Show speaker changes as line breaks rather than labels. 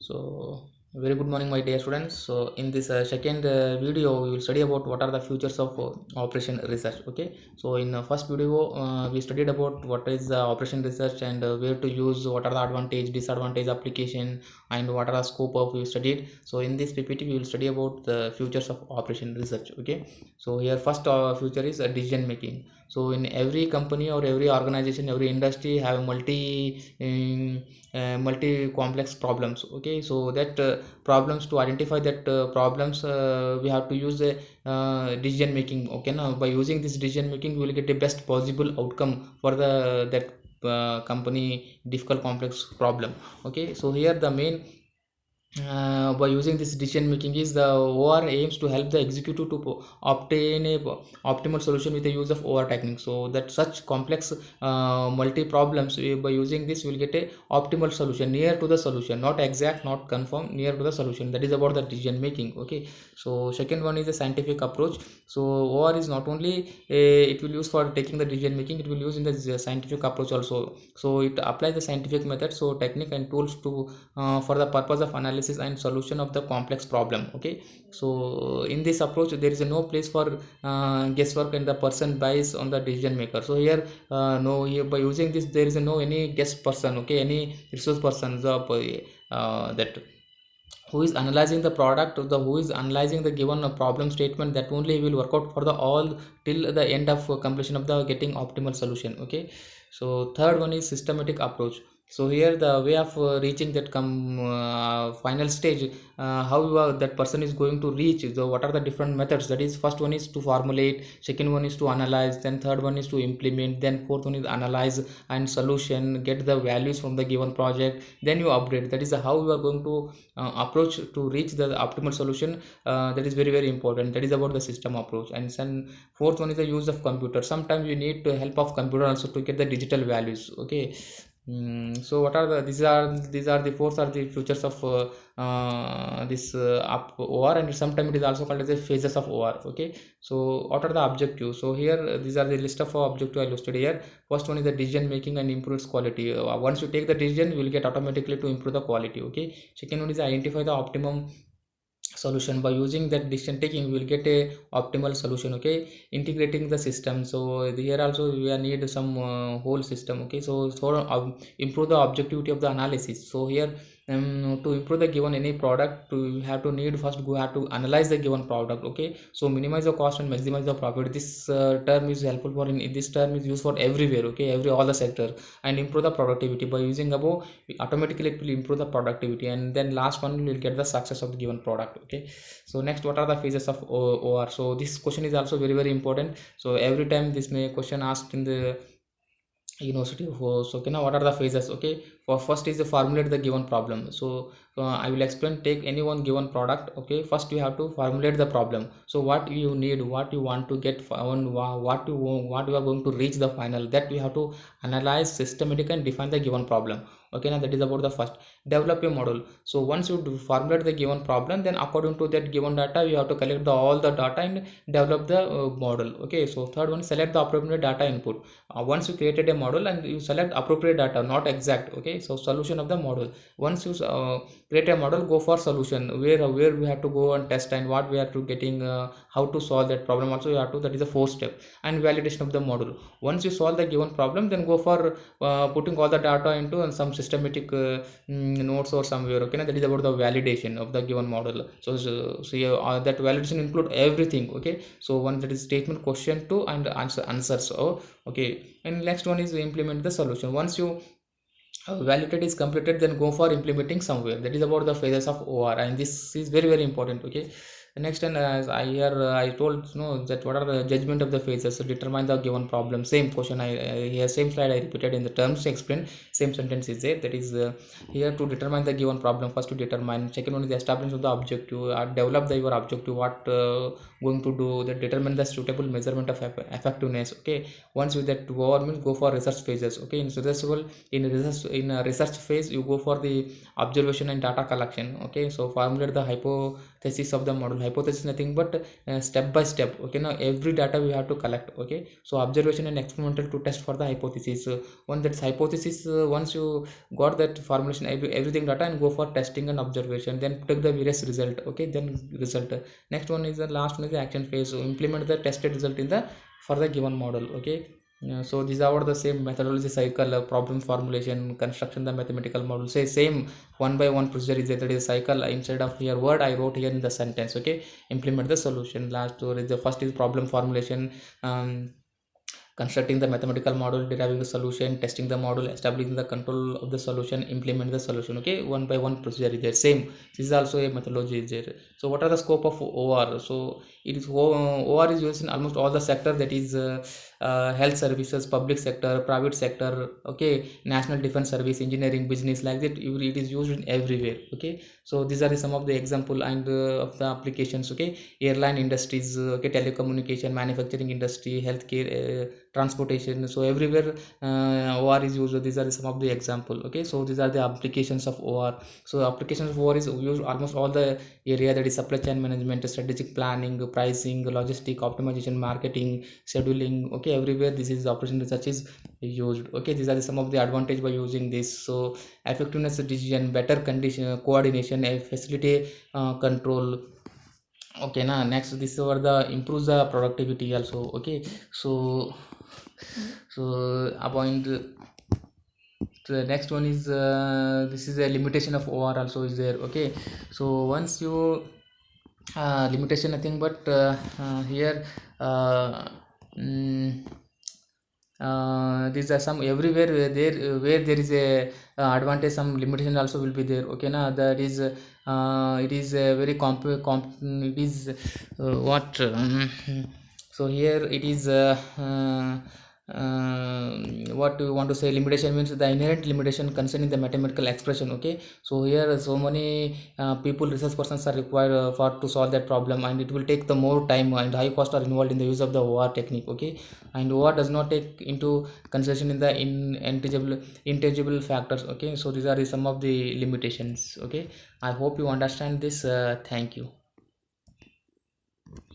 So, very good morning, my dear students. So, in this second video, we will study about what are the futures of operation research. Okay. So, in first video, we studied about what is operation research and where to use, what are the advantage, disadvantage application, and what are the scope of we studied. So, in this PPT, we will study about the futures of operation research. Okay. So, here first future is decision making. So, in every company or every organization, every industry have multi complex problems. Okay, so that problems, to identify that problems, we have to use a decision making. Okay, now by using this decision making we will get the best possible outcome for the that company difficult complex problem. Okay, so here the main by using this decision making is the OR aims to help the executive to obtain a optimal solution with the use of OR technique. So that such complex multi problems, by using this we will get a optimal solution near to the solution, not exact, not confirm, near to the solution. That is about the decision making. Okay, so second one is the scientific approach. So OR is not only it will use for taking the decision making, it will use in the scientific approach also. So it applies the scientific method, so technique and tools to for the purpose of analysis and solution of the complex problem. Okay, so in this approach there is no place for guesswork and the person bias on the decision maker. So here no, here by using this there is no any guess person. Okay, any resource person, the that who is analyzing the product, the who is analyzing the given problem statement, that only will work out for the all till the end of completion of the getting optimal solution. Okay, so third one is systematic approach. So here the way of reaching that final stage, how that person is going to reach. So what are the different methods? That is, first one is to formulate, second one is to analyze, then third one is to implement, then fourth one is analyze and solution, get the values from the given project, then you upgrade. That is how you are going to approach to reach the optimal solution. That is very important. That is about the system approach. And then fourth one is the use of computer. Sometimes you need to help of computer also to get the digital values. Okay, so what are the these are the fourth are the features of this up OR, and sometimes it is also called as the phases of OR. Okay, so what are the objectives? So here these are the list of objective I listed here. First one is the decision making and improves quality. Once you take the decision, you will get automatically to improve the quality. Okay, second one is identify the optimum solution. By using that decision taking we will get a optimal solution. Okay, integrating the system. So here also we need some whole system. Okay, so for improve the objectivity of the analysis. So here to improve the given any product, to have to need first go have to analyze the given product. Okay, so minimize the cost and maximize the profit. This term is helpful for in this term is used for everywhere. Okay, every all the sector. And improve the productivity. By using above, automatically it will improve the productivity. And then last one will get the success of the given product. Okay, so next, what are the phases of OR? So this question is also very important. So every time this may question asked in the university. So okay, now what are the phases? Okay, for first is to formulate the given problem. So I will explain. Take any one given product. Okay, first you have to formulate the problem. So what you need, what you want to get on, what you are going to reach the final, that you have to analyze systematic and define the given problem. Okay, now that is about the first. Develop a model. So once you formulate the given problem, then according to that given data you have to collect the all the data and develop the model. Okay, so third one, select the appropriate data input. Once you created a model and you select appropriate data, not exact. Okay, so solution of the model. Once you create a model, go for solution, where we have to go and test and what we are to getting, how to solve that problem also you have to. That is the fourth step. And validation of the model. Once you solve the given problem, then go for putting all the data into some systematic notes or somewhere. Okay, now that is about the validation of the given model. So yeah, that validation include everything. Okay, so one, that is statement, question, two, and answers. So okay, and next one is implement the solution. Once you validate is completed, then go for implementing somewhere. That is about the phases of OR, and this is very important. Okay, the next one, as I here I told, that what are the judgment of the phases. So determine the given problem. Same question I here, same slide I repeated in the terms to explain. Same sentence is there. That is here to determine the given problem. First to determine. Second one is the establishment of the objective. Develop the your objective. What going to do. That determine the suitable measurement of effectiveness. Okay, once you that over means go for research phases. Okay, in a research phase you go for the observation and data collection. Okay, so formulate the hypothesis of the model. hypothesis nothing but step by step. Okay, now every data we have to collect. Okay, so observation and experimental to test for the hypothesis. Once that's hypothesis, once you got that formulation, everything data, and go for testing and observation, then take the various result. Okay, then result. Next one is the last one is the action phase. So implement the tested result in the for the given model. Okay, so these are the same methodology cycle, problem formulation, construction the mathematical model. Say same one by one procedure is there. That is cycle. Instead of here word, I wrote here in the sentence. Okay, implement the solution. Last one is the first is problem formulation. Constructing the mathematical model, deriving the solution, testing the model, establishing the control of the solution, implement the solution. Okay, one by one procedure is there. Same. This is also a methodology is there. So what are the scope of OR? So it is OR is used in almost all the sector, that is health services, public sector, private sector. Okay, national defense service, engineering, business, like that. It is used in everywhere. Okay, so these are some of the example and of the applications. Okay, airline industries, okay, telecommunication, manufacturing industry, healthcare, transportation. So everywhere OR is used. These are some of the example. Okay, so these are the applications of OR. So applications of OR is used almost all the area, that is supply chain management, strategic planning, pricing, logistic optimization, marketing, scheduling. Okay, everywhere this is operation research is used. Okay, these are some of the advantage by using this. So effectiveness decision, better condition coordination, facility control. Okay, now next this over the improves the productivity also. Okay, so about the next one is this is a limitation of OR also is there. Okay, so once you limitation nothing but here mm, these are some everywhere where there is a advantage, some limitation also will be there. Okay, now that is it is a very it is what so here it is what we want to say, limitation means the inherent limitation concerning the mathematical expression. Okay, so here so many people, research persons are required for to solve that problem, and it will take the more time and high cost are involved in the use of the OR technique. Okay, and OR does not take into consideration in the intangible factors. Okay, so these are some of the limitations. Okay, I hope you understand this. Thank you.